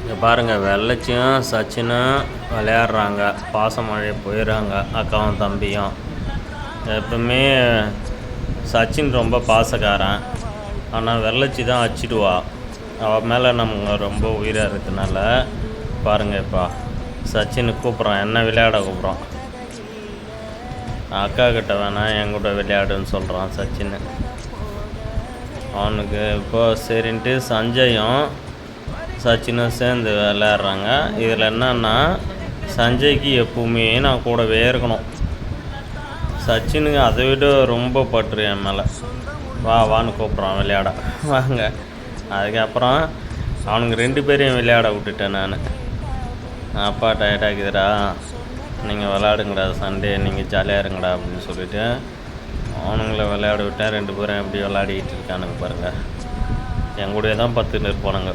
இங்கே பாருங்கள், வெள்ளச்சியும் சச்சினும் விளையாடுறாங்க. பாசமழை போயிடுறாங்க அக்காவும் தம்பியும். எப்பவுமே சச்சின் ரொம்ப பாசக்காரன், ஆனால் வெள்ளச்சி தான் அச்சிடுவா. அவள் மேலே நம்ம ரொம்ப உயிராக இருக்கிறதுனால பாருங்கள், இப்போ சச்சின் கூப்பிட்றான், என்ன விளையாட கூப்பிட்றான். அக்கா கிட்ட வேணாம் என்கிட்ட விளையாடுன்னு சொல்கிறான் சச்சின். அவனுக்கு இப்போ சரின்ட்டு சஞ்சயும் சச்சினும் சேர்ந்து விளையாடுறாங்க. இதில் என்னன்னா, சஞ்சய்க்கு எப்பவுமே நான் கூடவே இருக்கணும். சச்சினுக்கு அதை விட ரொம்ப பற்று என் மேலே. வான்னு கூப்பிட்றான் விளையாட, வாங்க. அதுக்கப்புறம் அவனுங்க 2 பேரையும் விளையாட விட்டுட்டேன் நான். அப்பா டயர்டாக்குதுடா, நீங்கள் விளையாடுங்கடா, சண்டே நீங்கள் ஜாலியாக இருங்கடா அப்படின்னு சொல்லிவிட்டு அவனுங்கள விளையாட விட்டேன். 2 பேரும் எப்படி விளையாடிக்கிட்டு இருக்கானுங்க பாருங்கள். என் கூடயே தான் 10 இருப்பானுங்க.